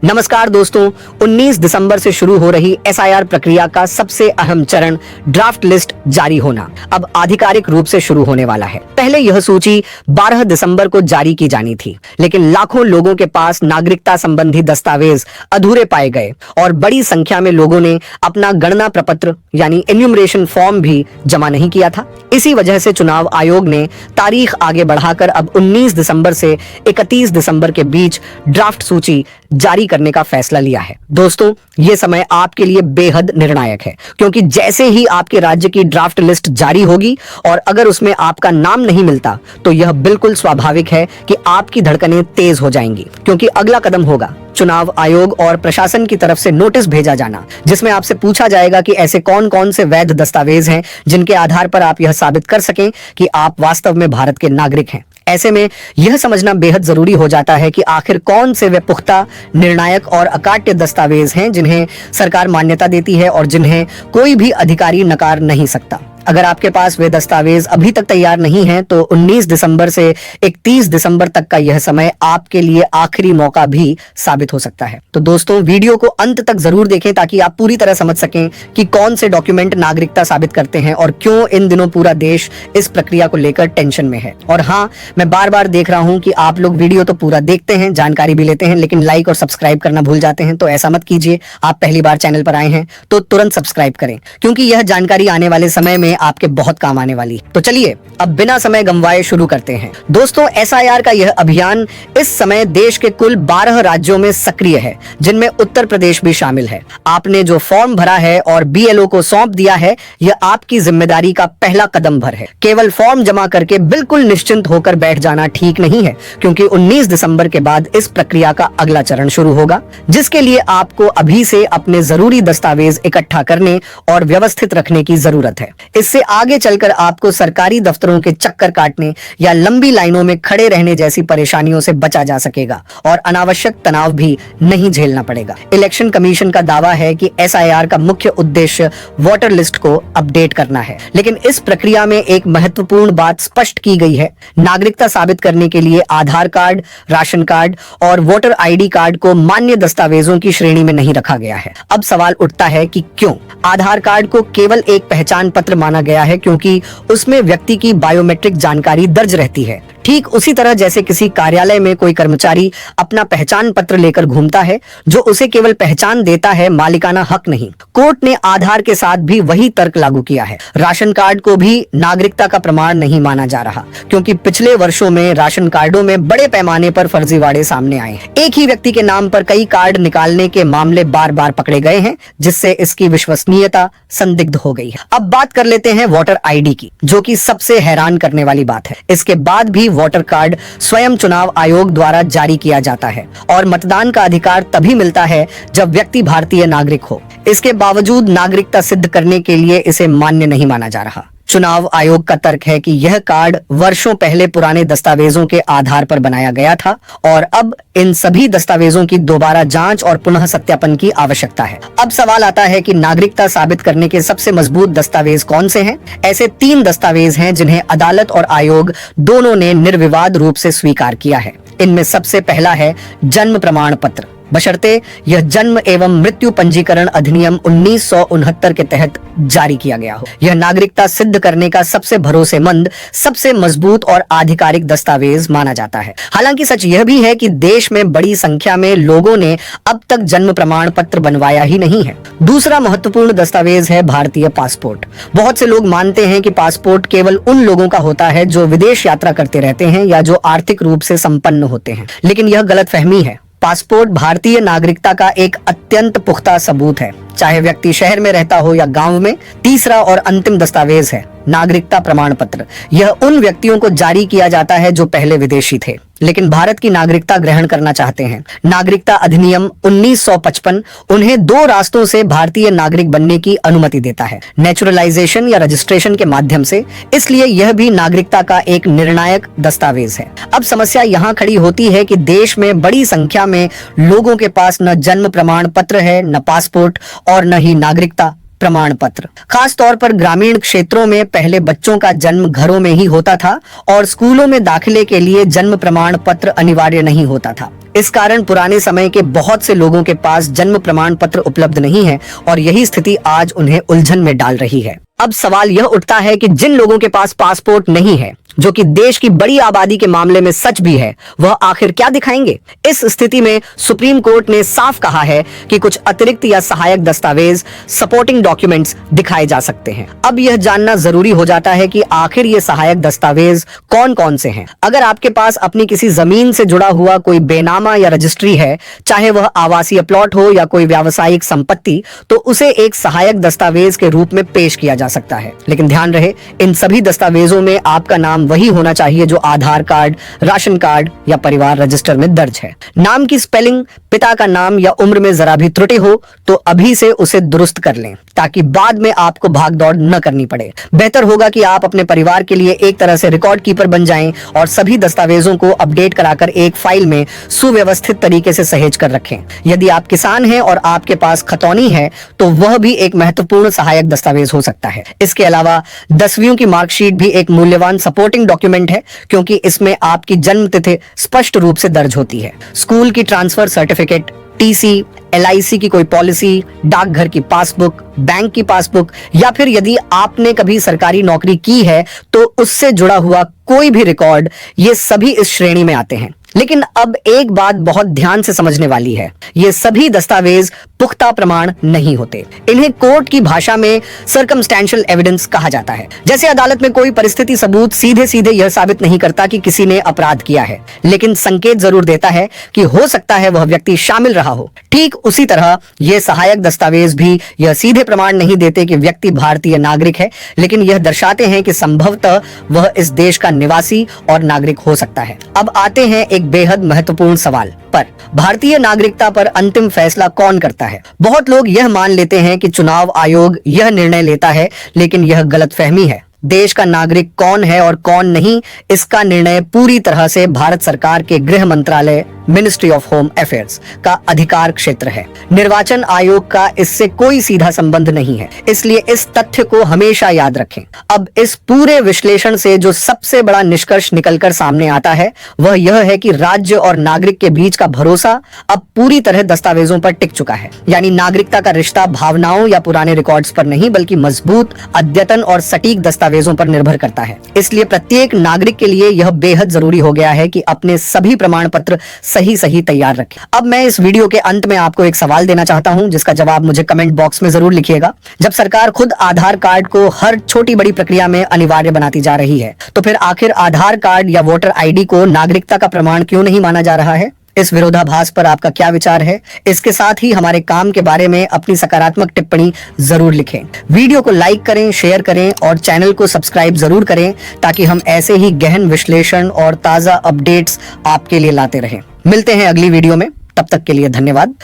नमस्कार दोस्तों, 19 दिसंबर से शुरू हो रही एसआईआर प्रक्रिया का सबसे अहम चरण ड्राफ्ट लिस्ट जारी होना अब आधिकारिक रूप से शुरू होने वाला है। पहले यह सूची 12 दिसंबर को जारी की जानी थी, लेकिन लाखों लोगों के पास नागरिकता संबंधी दस्तावेज अधूरे पाए गए और बड़ी संख्या में लोगों ने अपना गणना प्रपत्र यानी एन्यूमरेशन फॉर्म भी जमा नहीं किया था। इसी वजह से चुनाव आयोग ने तारीख आगे बढ़ाकर अब 19 दिसंबर से 31 दिसंबर के बीच ड्राफ्ट सूची जारी करने का फैसला लिया है। दोस्तों, ये समय आपके लिए बेहद निर्णायक है, क्योंकि जैसे ही आपके राज्य की ड्राफ्ट लिस्ट जारी होगी और अगर उसमें आपका नाम नहीं मिलता तो यह बिल्कुल स्वाभाविक है कि आपकी धड़कनें तेज हो जाएंगी, क्योंकि अगला कदम होगा चुनाव आयोग और प्रशासन की तरफ से नोटिस भेजा जाना, जिसमें आपसे पूछा जाएगा कि ऐसे कौन कौन से वैध दस्तावेज हैं जिनके आधार पर आप यह साबित कर सकें कि आप वास्तव में भारत के नागरिक हैं। ऐसे में यह समझना बेहद जरूरी हो जाता है कि आखिर कौन से वे पुख्ता, निर्णायक और अकाट्य दस्तावेज हैं जिन्हें सरकार मान्यता देती है और जिन्हें कोई भी अधिकारी नकार नहीं सकता। अगर आपके पास वे दस्तावेज अभी तक तैयार नहीं हैं, तो 19 दिसंबर से 31 दिसंबर तक का यह समय आपके लिए आखिरी मौका भी साबित हो सकता है। तो दोस्तों, वीडियो को अंत तक जरूर देखें ताकि आप पूरी तरह समझ सकें कि कौन से डॉक्यूमेंट नागरिकता साबित करते हैं और क्यों इन दिनों पूरा देश इस प्रक्रिया को लेकर टेंशन में है। और हाँ, मैं बार बार देख रहा हूं कि आप लोग वीडियो तो पूरा देखते हैं, जानकारी भी लेते हैं, लेकिन लाइक और सब्सक्राइब करना भूल जाते हैं। तो ऐसा मत कीजिए। आप पहली बार चैनल पर आए हैं तो तुरंत सब्सक्राइब करें, क्योंकि यह जानकारी आने वाले समय में आपके बहुत काम आने वाली है। तो चलिए अब बिना समय गंवाए शुरू करते हैं। दोस्तों, एसआईआर का यह अभियान इस समय देश के कुल 12 राज्यों में सक्रिय है, जिनमें उत्तर प्रदेश भी शामिल है। आपने जो फॉर्म भरा है और बीएलओ को सौंप दिया है, यह आपकी जिम्मेदारी का पहला कदम भर है। केवल फॉर्म जमा करके बिल्कुल निश्चिंत होकर बैठ जाना ठीक नहीं है, क्योंकि 19 दिसंबर के बाद इस प्रक्रिया का अगला चरण शुरू होगा, जिसके लिए आपको अभी से अपने जरूरी दस्तावेज इकट्ठा करने और व्यवस्थित रखने की जरूरत है। इससे आगे चलकर आपको सरकारी दफ्तरों के चक्कर काटने या लंबी लाइनों में खड़े रहने जैसी परेशानियों से बचा जा सकेगा और अनावश्यक तनाव भी नहीं झेलना पड़ेगा। इलेक्शन कमीशन का दावा है कि एसआईआर का मुख्य उद्देश्य वोटर लिस्ट को अपडेट करना है, लेकिन इस प्रक्रिया में एक महत्वपूर्ण बात स्पष्ट की गई है। नागरिकता साबित करने के लिए आधार कार्ड, राशन कार्ड और वोटर आईडी कार्ड को मान्य दस्तावेजों की श्रेणी में नहीं रखा गया है। अब सवाल उठता है कि क्यों? आधार कार्ड को केवल एक पहचान पत्र माना गया है, क्योंकि उसमें व्यक्ति की बायोमेट्रिक जानकारी दर्ज रहती है। ठीक उसी तरह जैसे किसी कार्यालय में कोई कर्मचारी अपना पहचान पत्र लेकर घूमता है, जो उसे केवल पहचान देता है, मालिकाना हक नहीं। कोर्ट ने आधार के साथ भी वही तर्क लागू किया है। राशन कार्ड को भी नागरिकता का प्रमाण नहीं माना जा रहा, क्योंकि पिछले वर्षों में राशन कार्डों में बड़े पैमाने पर फर्जीवाड़े सामने आए हैं। एक ही व्यक्ति के नाम पर कई कार्ड निकालने के मामले बार बार पकड़े गए हैं, जिससे इसकी विश्वसनीयता संदिग्ध हो गई है। अब बात कर लेते हैं वोटर आईडी की, जो कि सबसे हैरान करने वाली बात है। इसके बाद भी वोटर कार्ड स्वयं चुनाव आयोग द्वारा जारी किया जाता है और मतदान का अधिकार तभी मिलता है जब व्यक्ति भारतीय नागरिक हो। इसके बावजूद नागरिकता सिद्ध करने के लिए इसे मान्य नहीं माना जा रहा। चुनाव आयोग का तर्क है कि यह कार्ड वर्षों पहले पुराने दस्तावेजों के आधार पर बनाया गया था और अब इन सभी दस्तावेजों की दोबारा जांच और पुनः सत्यापन की आवश्यकता है। अब सवाल आता है कि नागरिकता साबित करने के सबसे मजबूत दस्तावेज कौन से हैं? ऐसे 3 दस्तावेज हैं जिन्हें अदालत और आयोग दोनों ने निर्विवाद रूप से स्वीकार किया है। इनमें सबसे पहला है जन्म प्रमाण पत्र, बशर्ते यह जन्म एवं मृत्यु पंजीकरण अधिनियम 1969 के तहत जारी किया गया हो। यह नागरिकता सिद्ध करने का सबसे भरोसेमंद, सबसे मजबूत और आधिकारिक दस्तावेज माना जाता है। हालांकि सच यह भी है कि देश में बड़ी संख्या में लोगों ने अब तक जन्म प्रमाण पत्र बनवाया ही नहीं है। दूसरा महत्वपूर्ण दस्तावेज है भारतीय पासपोर्ट। बहुत से लोग मानते हैं कि पासपोर्ट केवल उन लोगों का होता है जो विदेश यात्रा करते रहते हैं या जो आर्थिक रूप से संपन्न होते हैं, लेकिन यह गलतफहमी है। पासपोर्ट भारतीय नागरिकता का एक अत्यंत पुख्ता सबूत है, चाहे व्यक्ति शहर में रहता हो या गांव में। तीसरा और अंतिम दस्तावेज है नागरिकता प्रमाण पत्र। यह उन व्यक्तियों को जारी किया जाता है जो पहले विदेशी थे लेकिन भारत की नागरिकता ग्रहण करना चाहते हैं। नागरिकता अधिनियम 1955 उन्हें 2 रास्तों से भारतीय नागरिक बनने की अनुमति देता है, नेचुरलाइजेशन या रजिस्ट्रेशन के माध्यम से। इसलिए यह भी नागरिकता का एक निर्णायक दस्तावेज है। अब समस्या यहाँ खड़ी होती है कि देश में बड़ी संख्या में लोगों के पास न जन्म प्रमाण पत्र है, न पासपोर्ट और न ही नागरिकता। प्रमाण पत्र। खास तौर पर ग्रामीण क्षेत्रों में पहले बच्चों का जन्म घरों में ही होता था और स्कूलों में दाखिले के लिए जन्म प्रमाण पत्र अनिवार्य नहीं होता था। इस कारण पुराने समय के बहुत से लोगों के पास जन्म प्रमाण पत्र उपलब्ध नहीं है और यही स्थिति आज उन्हें उलझन में डाल रही है। अब सवाल यह उठता है कि जिन लोगों के पास पासपोर्ट नहीं है, जो कि देश की बड़ी आबादी के मामले में सच भी है, वह आखिर क्या दिखाएंगे? इस स्थिति में सुप्रीम कोर्ट ने साफ कहा है कि कुछ अतिरिक्त या सहायक दस्तावेज, सपोर्टिंग डॉक्यूमेंट्स दिखाए जा सकते हैं। अब यह जानना जरूरी हो जाता है कि आखिर ये सहायक दस्तावेज कौन कौन से हैं। अगर आपके पास अपनी किसी जमीन से जुड़ा हुआ कोई बेनामा या रजिस्ट्री है, चाहे वह आवासीय प्लॉट हो या कोई व्यावसायिक संपत्ति, तो उसे एक सहायक दस्तावेज के रूप में पेश किया जा सकता है। लेकिन ध्यान रहे, इन सभी दस्तावेजों में आपका नाम वही होना चाहिए जो आधार कार्ड, राशन कार्ड या परिवार रजिस्टर में दर्ज है। नाम की स्पेलिंग, पिता का नाम या उम्र में जरा भी त्रुटि हो तो अभी से उसे दुरुस्त कर लें, ताकि बाद में आपको भागदौड़ न करनी पड़े। बेहतर होगा कि आप अपने परिवार के लिए एक तरह से रिकॉर्ड कीपर बन जाएं और सभी दस्तावेजों को अपडेट कराकर एक फाइल में सुव्यवस्थित तरीके से सहेज कर रखें। यदि आप किसान हैं और आपके पास खतौनी है तो वह भी एक महत्वपूर्ण सहायक दस्तावेज हो सकता है। इसके अलावा 10वीं की मार्कशीट भी एक मूल्यवान सपोर्टिंग डॉक्यूमेंट है, क्योंकि इसमें आपकी जन्म तिथि स्पष्ट रूप से दर्ज होती है। स्कूल की ट्रांसफर सर्टिफिकेट, टीसी, LIC की कोई पॉलिसी, डाकघर की पासबुक, बैंक की पासबुक या फिर यदि आपने कभी सरकारी नौकरी की है तो उससे जुड़ा हुआ कोई भी रिकॉर्ड, ये सभी इस श्रेणी में आते हैं। लेकिन अब एक बात बहुत ध्यान से समझने वाली है, ये सभी दस्तावेज पुख्ता प्रमाण नहीं होते। इन्हें कोर्ट की भाषा में सर्कमस्टेंशियल एविडेंस कहा जाता है। जैसे अदालत में कोई परिस्थिति सबूत सीधे सीधे यह साबित नहीं करता कि किसी ने अपराध किया है, लेकिन संकेत जरूर देता है कि हो सकता है वह व्यक्ति शामिल रहा हो। ठीक उसी तरह ये सहायक दस्तावेज भी यह सीधे प्रमाण नहीं देते कि व्यक्ति भारतीय नागरिक है, लेकिन यह दर्शाते हैं कि संभवतः वह इस देश का निवासी और नागरिक हो सकता है। अब आते हैं एक बेहद महत्वपूर्ण सवाल पर। भारतीय नागरिकता पर अंतिम फैसला कौन करता है? बहुत लोग यह मान लेते हैं कि चुनाव आयोग यह निर्णय लेता है, लेकिन यह गलतफहमी है। देश का नागरिक कौन है और कौन नहीं, इसका निर्णय पूरी तरह से भारत सरकार के गृह मंत्रालय, मिनिस्ट्री ऑफ होम अफेयर्स का अधिकार क्षेत्र है। निर्वाचन आयोग का इससे कोई सीधा संबंध नहीं है, इसलिए इस तथ्य को हमेशा याद रखें। अब इस पूरे विश्लेषण से जो सबसे बड़ा निष्कर्ष निकलकर सामने आता है वह यह है कि राज्य और नागरिक के बीच का भरोसा अब पूरी तरह दस्तावेजों पर टिक चुका है। यानी नागरिकता का रिश्ता भावनाओं या पुराने रिकॉर्ड्स पर नहीं, बल्कि मजबूत, अद्यतन और सटीक दस्तावेजों पर निर्भर करता है। इसलिए प्रत्येक नागरिक के लिए यह बेहद जरूरी हो गया है कि अपने सभी प्रमाण पत्र सही तैयार रखें। अब मैं इस वीडियो के अंत में आपको एक सवाल देना चाहता हूं, जिसका जवाब मुझे कमेंट बॉक्स में जरूर लिखिएगा। जब सरकार खुद आधार कार्ड को हर छोटी बड़ी प्रक्रिया में अनिवार्य बनाती जा रही है, तो फिर आखिर आधार कार्ड या वोटर ID को नागरिकता का प्रमाण क्यों नहीं माना जा रहा है? इस विरोधाभास पर आपका क्या विचार है? इसके साथ ही हमारे काम के बारे में अपनी सकारात्मक टिप्पणी जरूर लिखें। वीडियो को लाइक करें, शेयर करें और चैनल को सब्सक्राइब जरूर करें, ताकि हम ऐसे ही गहन विश्लेषण और ताजा अपडेट्स आपके लिए लाते रहें। मिलते हैं अगली वीडियो में, तब तक के लिए धन्यवाद।